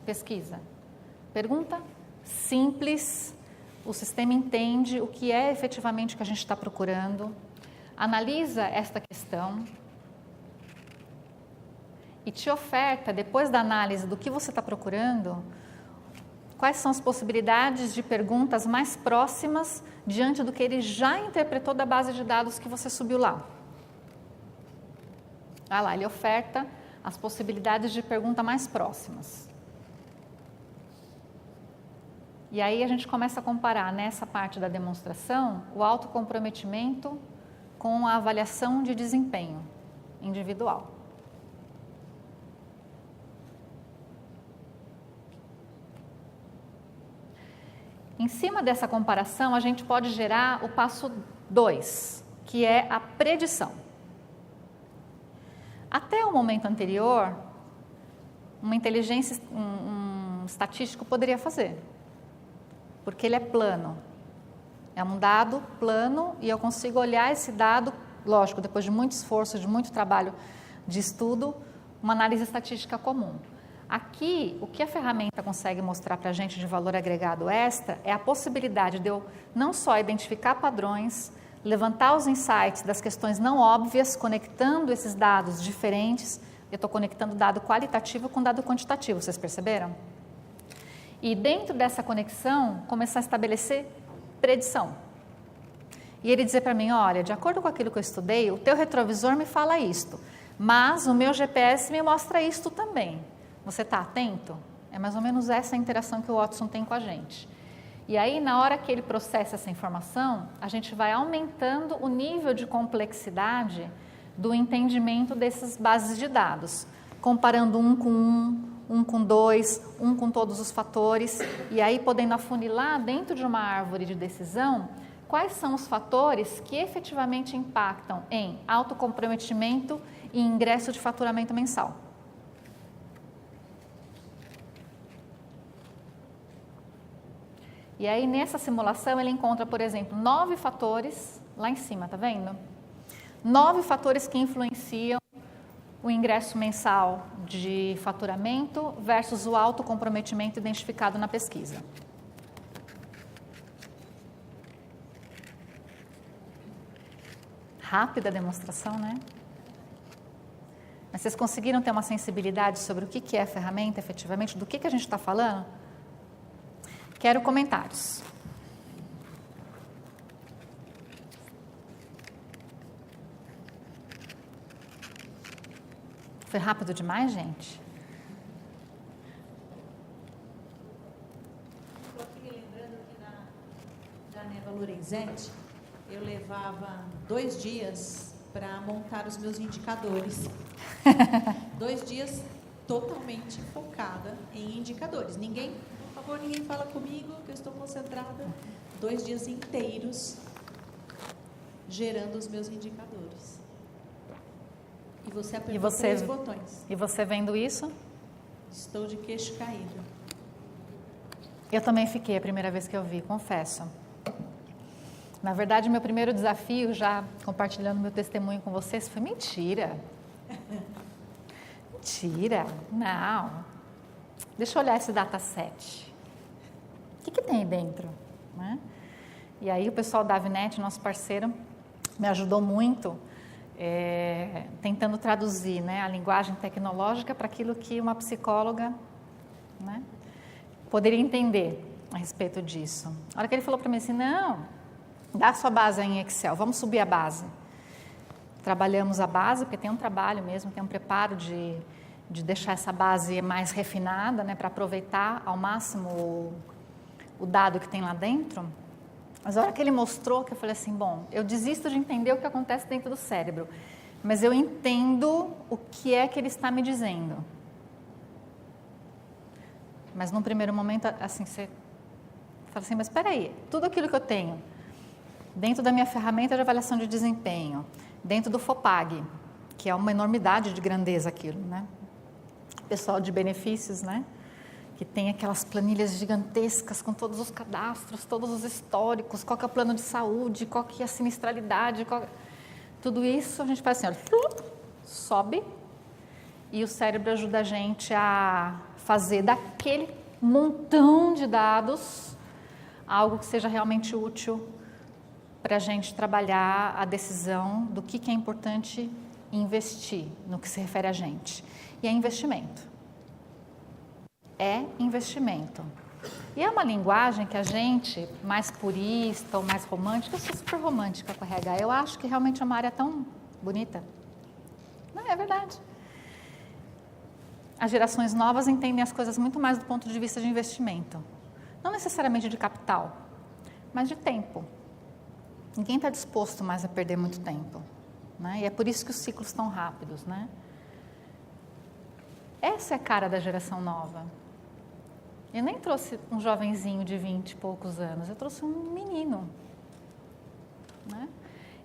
pesquisa. Pergunta simples, o sistema entende o que é efetivamente que a gente está procurando, analisa esta questão e te oferta, depois da análise do que você está procurando, quais são as possibilidades de perguntas mais próximas diante do que ele já interpretou da base de dados que você subiu lá. Ah lá, ele oferta as possibilidades de pergunta mais próximas. E aí a gente começa a comparar nessa parte da demonstração o autocomprometimento com a avaliação de desempenho individual. Em cima dessa comparação, a gente pode gerar o passo 2, que é a predição. Até o momento anterior, uma inteligência, um estatístico poderia fazer, porque ele é plano. É um dado plano e eu consigo olhar esse dado, lógico, depois de muito esforço, de muito trabalho de estudo, uma análise estatística comum. Aqui, o que a ferramenta consegue mostrar para a gente de valor agregado extra é a possibilidade de eu não só identificar padrões, levantar os insights das questões não óbvias, conectando esses dados diferentes. Eu estou conectando dado qualitativo com dado quantitativo, vocês perceberam? E dentro dessa conexão, começar a estabelecer predição. E ele dizer para mim, olha, de acordo com aquilo que eu estudei, o teu retrovisor me fala isto, mas o meu GPS me mostra isto também. Você está atento? É mais ou menos essa a interação que o Watson tem com a gente. E aí, na hora que ele processa essa informação, a gente vai aumentando o nível de complexidade do entendimento dessas bases de dados, comparando um com dois, um com todos os fatores, e aí podendo afunilar dentro de uma árvore de decisão quais são os fatores que efetivamente impactam em autocomprometimento e ingresso de faturamento mensal. E aí, nessa simulação, ele encontra, por exemplo, 9 fatores, lá em cima, tá vendo? 9 fatores que influenciam o ingresso mensal de faturamento versus o autocomprometimento identificado na pesquisa. Rápida a demonstração, né? Mas vocês conseguiram ter uma sensibilidade sobre o que é a ferramenta, efetivamente, do que a gente está falando? Quero comentários. Foi rápido demais, gente? Estou aqui me lembrando que da Neva Lorenzetti, eu levava 2 dias para montar os meus indicadores. 2 dias totalmente focada em indicadores. Ninguém fala comigo, que eu estou concentrada. 2 dias inteiros gerando os meus indicadores. E você apertou 3 botões. E você vendo isso? Estou de queixo caído. Eu também fiquei a primeira vez que eu vi, confesso. Na verdade, meu primeiro desafio, já compartilhando meu testemunho com vocês, foi mentira. Mentira, não. Deixa eu olhar esse dataset. O que tem aí dentro? Né? E aí o pessoal da Avinet, nosso parceiro, me ajudou muito, tentando traduzir, né, a linguagem tecnológica para aquilo que uma psicóloga, né, poderia entender a respeito disso. A hora que ele falou para mim assim, não, dá a sua base aí em Excel, vamos subir a base. Trabalhamos a base, porque tem um trabalho mesmo, tem um preparo de deixar essa base mais refinada, né, para aproveitar ao máximo o dado que tem lá dentro. Mas a hora que ele mostrou, que eu falei assim, bom, eu desisto de entender o que acontece dentro do cérebro, mas eu entendo o que é que ele está me dizendo. Mas num primeiro momento, assim, você fala assim, mas espera aí, tudo aquilo que eu tenho dentro da minha ferramenta de avaliação de desempenho, dentro do FOPAG, que é uma enormidade de grandeza aquilo, né? Pessoal de benefícios, né? Que tem aquelas planilhas gigantescas com todos os cadastros, todos os históricos, qual que é o plano de saúde, qual que é a sinistralidade, tudo isso a gente faz assim, olha, sobe e o cérebro ajuda a gente a fazer daquele montão de dados algo que seja realmente útil para a gente trabalhar a decisão do que é importante investir no que se refere a gente. E é investimento. É investimento. E é uma linguagem que a gente, mais purista ou mais romântica, eu sou super romântica com RH, eu acho que realmente é uma área tão bonita. Não, é verdade. As gerações novas entendem as coisas muito mais do ponto de vista de investimento. Não necessariamente de capital, mas de tempo. Ninguém está disposto mais a perder muito tempo, né? E é por isso que os ciclos estão rápidos, né? Essa é a cara da geração nova. Eu nem trouxe um jovenzinho de 20 e poucos anos, eu trouxe um menino. Né?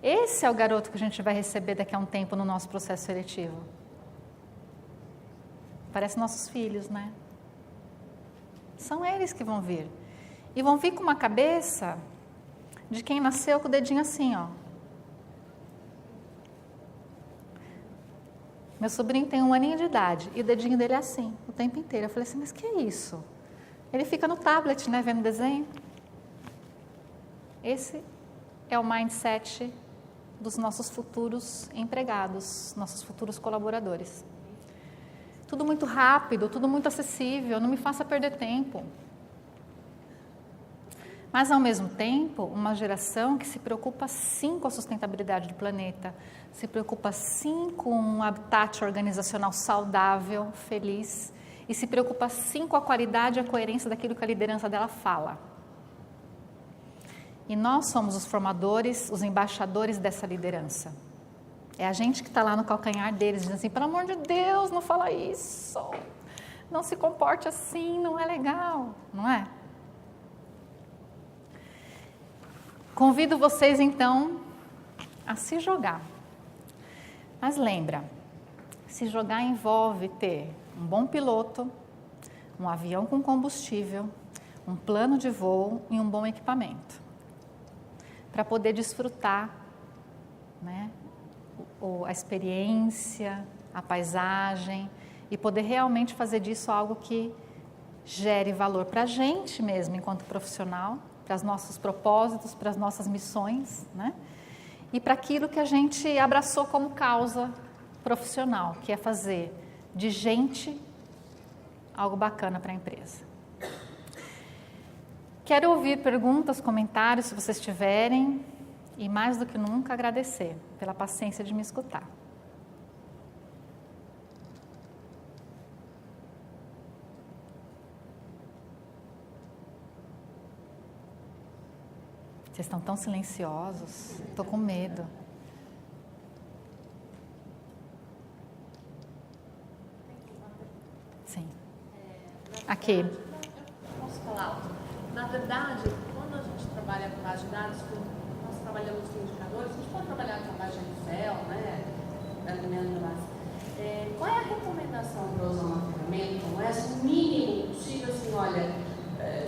Esse é o garoto que a gente vai receber daqui a um tempo no nosso processo seletivo. Parece nossos filhos, né? São eles que vão vir. E vão vir com uma cabeça de quem nasceu com o dedinho assim, ó. Meu sobrinho tem 1 aninho de idade e o dedinho dele é assim, o tempo inteiro. Eu falei assim, mas que é isso? Ele fica no tablet, né, vendo desenho. Esse é o mindset dos nossos futuros empregados, nossos futuros colaboradores. Tudo muito rápido, tudo muito acessível, não me faça perder tempo. Mas, ao mesmo tempo, uma geração que se preocupa sim com a sustentabilidade do planeta, se preocupa sim com um habitat organizacional saudável, feliz, e se preocupa sim com a qualidade e a coerência daquilo que a liderança dela fala. E nós somos os formadores, os embaixadores dessa liderança. É a gente que está lá no calcanhar deles, dizendo assim, pelo amor de Deus, não fala isso, não se comporte assim, não é legal, não é? Convido vocês, então, a se jogar. Mas lembra, se jogar envolve ter um bom piloto, um avião com combustível, um plano de voo e um bom equipamento. Para poder desfrutar, né, a experiência, a paisagem e poder realmente fazer disso algo que gere valor para a gente mesmo, enquanto profissional, para os nossos propósitos, para as nossas missões, né? E para aquilo que a gente abraçou como causa profissional, que é fazer de gente algo bacana para a empresa. Quero ouvir perguntas, comentários, se vocês tiverem, e mais do que nunca agradecer pela paciência de me escutar. Vocês estão tão silenciosos, estou com medo. Sim. Aqui. Posso falar? Na verdade, quando a gente trabalha com base de dados, nós trabalhamos com indicadores, a gente pode trabalhar com base de Excel, né? Qual é a recomendação para usar uma ferramenta? Não é o mínimo possível, assim, olha,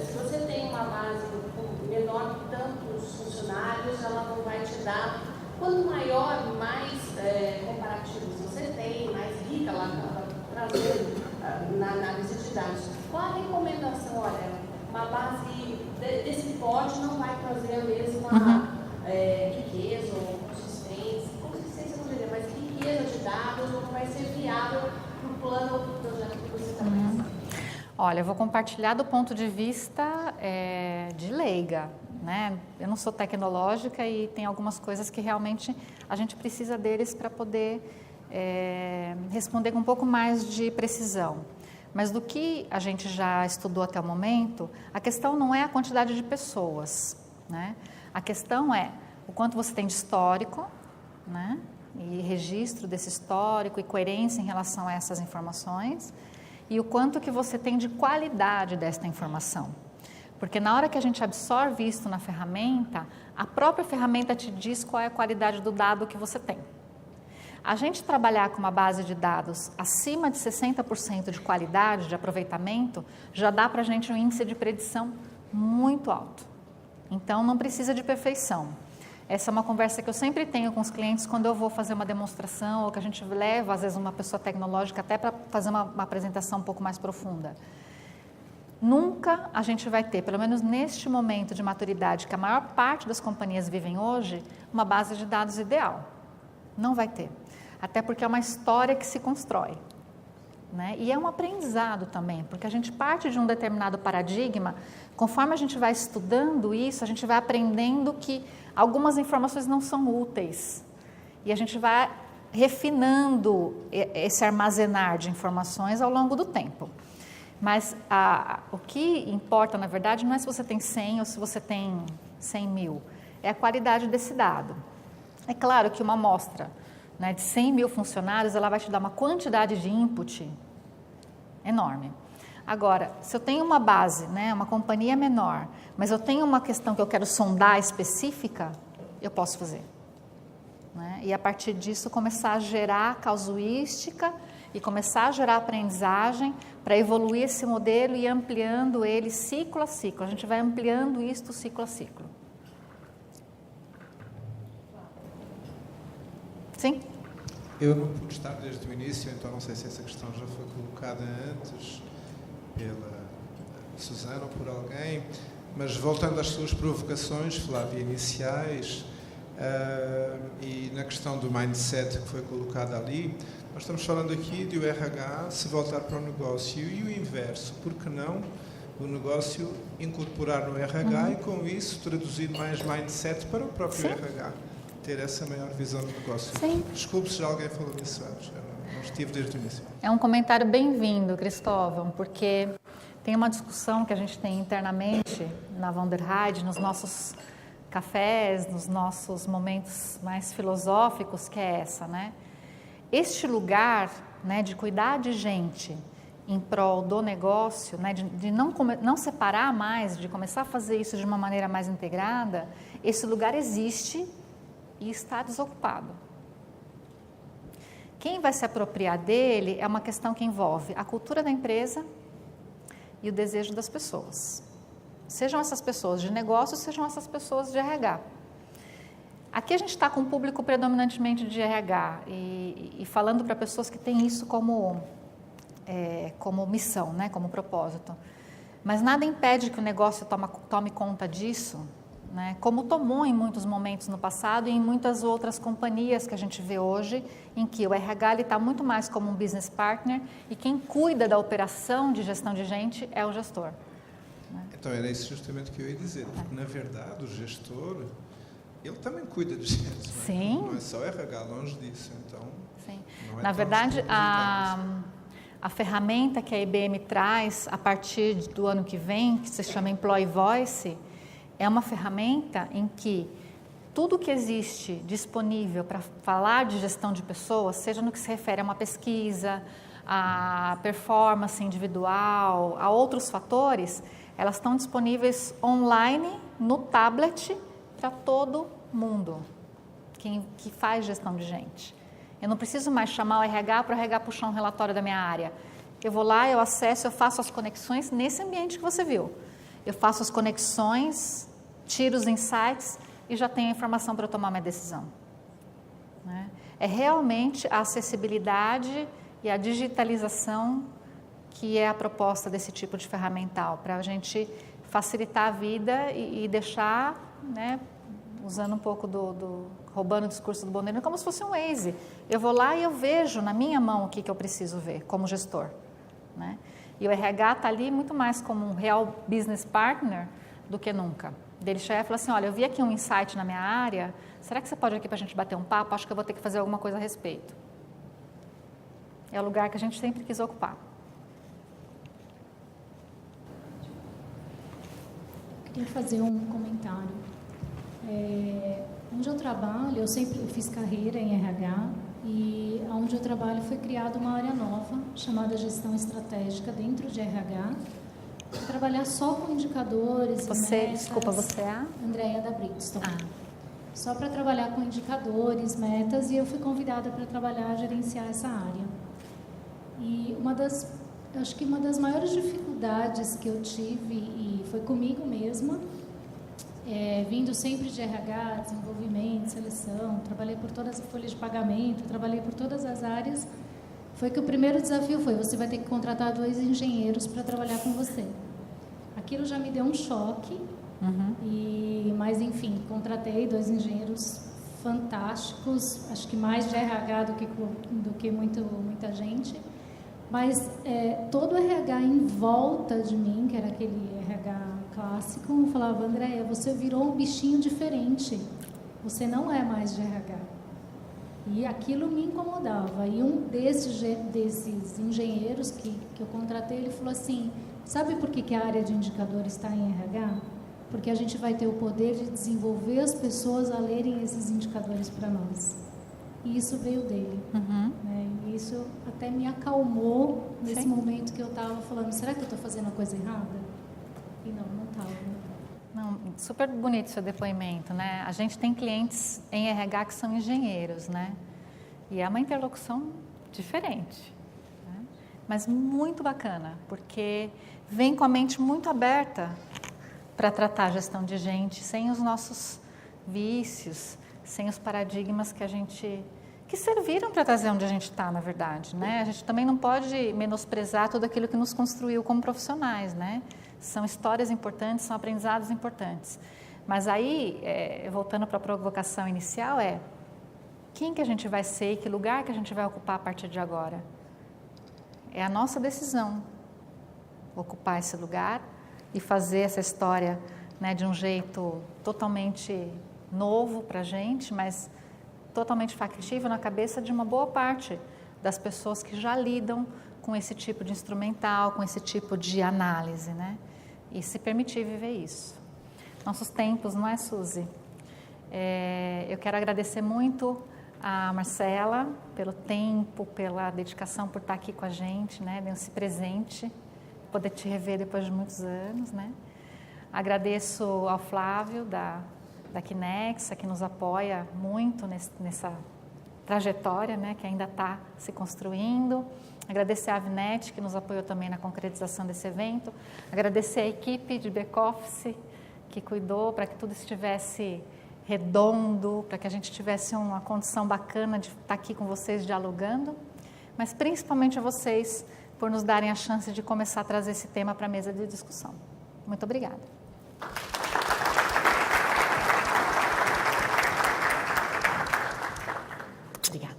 se você tem uma base menor que tantos funcionários, ela não vai te dar. Quanto maior, mais comparativos você tem, mais rica ela acaba trazendo na análise de dados. Qual a recomendação? Olha, uma base desse porte não vai trazer a mesma riqueza ou consistência não diria, mas riqueza de dados, ou não vai ser viável para o plano ou para o projeto que você está pensando. Olha, eu vou compartilhar do ponto de vista de leiga, né? Eu não sou tecnológica e tem algumas coisas que realmente a gente precisa deles para poder responder com um pouco mais de precisão. Mas do que a gente já estudou até o momento, a questão não é a quantidade de pessoas, né? A questão é o quanto você tem de histórico, né? E registro desse histórico e coerência em relação a essas informações, e o quanto que você tem de qualidade desta informação. Porque na hora que a gente absorve isso na ferramenta, a própria ferramenta te diz qual é a qualidade do dado que você tem. A gente trabalhar com uma base de dados acima de 60% de qualidade, de aproveitamento, já dá para a gente um índice de predição muito alto. Então, não precisa de perfeição. Essa é uma conversa que eu sempre tenho com os clientes quando eu vou fazer uma demonstração ou que a gente leva, às vezes, uma pessoa tecnológica até para fazer uma apresentação um pouco mais profunda. Nunca a gente vai ter, pelo menos neste momento de maturidade que a maior parte das companhias vivem hoje, uma base de dados ideal. Não vai ter. Até porque é uma história que se constrói, né? E é um aprendizado também, porque a gente parte de um determinado paradigma, conforme a gente vai estudando isso, a gente vai aprendendo que algumas informações não são úteis. E a gente vai refinando esse armazenar de informações ao longo do tempo. Mas o que importa, na verdade, não é se você tem 100 ou se você tem 100 mil. É a qualidade desse dado. É claro que uma amostra, né, de 100 mil funcionários, ela vai te dar uma quantidade de input enorme. Agora, se eu tenho uma base, né, uma companhia menor, mas eu tenho uma questão que eu quero sondar específica, eu posso fazer. Né? E a partir disso começar a gerar casuística e começar a gerar aprendizagem para evoluir esse modelo e ampliando ele ciclo a ciclo. A gente vai ampliando isto ciclo a ciclo. Sim? Eu não pude estar desde o início, então não sei se essa questão já foi colocada antes pela Susana ou por alguém, mas voltando às suas provocações, Flávia, iniciais, e na questão do mindset que foi colocada ali, nós estamos falando aqui de o RH se voltar para o negócio e o inverso, por que não o negócio incorporar no RH e com isso traduzir mais mindset para o próprio Sim. RH, ter essa maior visão do negócio. Sim. Desculpe se já alguém falou nisso antes, eu não estive desde o início. É um comentário bem-vindo, Cristóvão, porque tem uma discussão que a gente tem internamente na Wunderheide, nos nossos cafés, nos nossos momentos mais filosóficos, que é essa, né? Este lugar, né, de cuidar de gente em prol do negócio, né, de não separar mais, de começar a fazer isso de uma maneira mais integrada, esse lugar existe e está desocupado. Quem vai se apropriar dele é uma questão que envolve a cultura da empresa e o desejo das pessoas. Sejam essas pessoas de negócio, sejam essas pessoas de RH. Aqui a gente está com um público predominantemente de RH e falando para pessoas que têm isso como missão, né, como propósito. Mas nada impede que o negócio tome conta disso, né, como tomou em muitos momentos no passado e em muitas outras companhias que a gente vê hoje, em que o RH está muito mais como um business partner e quem cuida da operação de gestão de gente é o gestor. Então era isso justamente que eu ia dizer, porque na verdade o gestor, ele também cuida de gente, Sim. Não é só RH, longe disso, então... Sim. Não é Na tão verdade, despropositado. a ferramenta que a IBM traz a partir do ano que vem, que se chama Employee Voice, é uma ferramenta em que tudo que existe disponível para falar de gestão de pessoas, seja no que se refere a uma pesquisa, a performance individual, a outros fatores, elas estão disponíveis online, no tablet, para todo mundo que faz gestão de gente. Eu não preciso mais chamar o RH para o RH puxar um relatório da minha área. Eu vou lá, eu acesso, eu faço as conexões nesse ambiente que você viu. Eu faço as conexões, tiro os insights e já tenho a informação para eu tomar minha decisão. Né? É realmente a acessibilidade e a digitalização que é a proposta desse tipo de ferramental, para a gente facilitar a vida e deixar, né, usando um pouco roubando o discurso do Bonner, como se fosse um Waze. Eu vou lá e eu vejo na minha mão o que eu preciso ver como gestor. Né? E o RH está ali muito mais como um real business partner do que nunca. Ele chega e fala assim, olha, eu vi aqui um insight na minha área, será que você pode ir aqui para a gente bater um papo? Acho que eu vou ter que fazer alguma coisa a respeito. É o lugar que a gente sempre quis ocupar. Eu queria fazer um comentário. Onde eu trabalho, eu fiz carreira em RH e onde eu trabalho foi criada uma área nova chamada gestão estratégica dentro de RH. Trabalhar só com indicadores, metas. Desculpa, você é a? Andréia da Brixton. Só para trabalhar com indicadores, metas, e eu fui convidada para trabalhar, gerenciar essa área. E acho que uma das maiores dificuldades que eu tive, e foi comigo mesma, vindo sempre de RH, desenvolvimento, seleção, trabalhei por todas as folhas de pagamento, trabalhei por todas as áreas, foi que o primeiro desafio foi, você vai ter que contratar 2 engenheiros para trabalhar com você. Aquilo já me deu um choque, mas enfim, contratei 2 engenheiros fantásticos, acho que mais de RH do que muita gente, mas todo o RH em volta de mim, que era aquele RH clássico, falava, Andréia, você virou um bichinho diferente, você não é mais de RH. E aquilo me incomodava. E um desses engenheiros que eu contratei, ele falou assim, sabe por que a área de indicadores está em RH? Porque a gente vai ter o poder de desenvolver as pessoas a lerem esses indicadores para nós. E isso veio dele. Né? E Isso até me acalmou nesse Sim. momento que eu estava falando, será que eu estou fazendo a coisa errada? E não estava. Não, super bonito seu depoimento, né? A gente tem clientes em RH que são engenheiros, né? E é uma interlocução diferente, né? Mas muito bacana, porque vem com a mente muito aberta para tratar a gestão de gente, sem os nossos vícios, sem os paradigmas que serviram para trazer onde a gente está, na verdade, né? A gente também não pode menosprezar tudo aquilo que nos construiu como profissionais, né? São histórias importantes, são aprendizados importantes. Mas aí, voltando para a provocação inicial, quem que a gente vai ser e que lugar que a gente vai ocupar a partir de agora? É a nossa decisão ocupar esse lugar e fazer essa história, né, de um jeito totalmente novo para a gente, mas totalmente factível na cabeça de uma boa parte das pessoas que já lidam com esse tipo de instrumental, com esse tipo de análise, né? E se permitir viver isso. Nossos tempos, não é, Suzy? Eu quero agradecer muito a Marcela pelo tempo, pela dedicação, por estar aqui com a gente, né? Deu-se presente, poder te rever depois de muitos anos, né? Agradeço ao Flávio da Quinexa, que nos apoia muito nessa trajetória, né, que ainda está se construindo. Agradecer a Avinete, que nos apoiou também na concretização desse evento. Agradecer a equipe de back-office, que cuidou para que tudo estivesse redondo, para que a gente tivesse uma condição bacana de estar aqui com vocês dialogando. Mas principalmente a vocês, por nos darem a chance de começar a trazer esse tema para a mesa de discussão. Muito obrigada. Obrigada.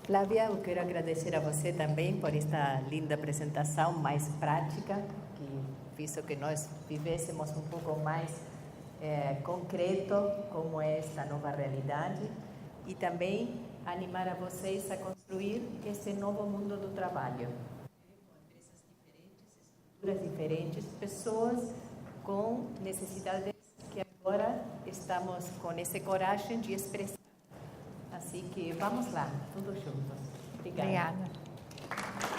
Flávia, eu quero agradecer a você também por esta linda apresentação mais prática, que fez que nós vivêssemos um pouco mais concreto como é esta nova realidade e também animar a vocês a construir esse novo mundo do trabalho. Com empresas diferentes, estruturas diferentes, pessoas com necessidades que agora estamos com essa coragem de expressar. Assim que vamos lá, todos juntos. Obrigada. Obrigada.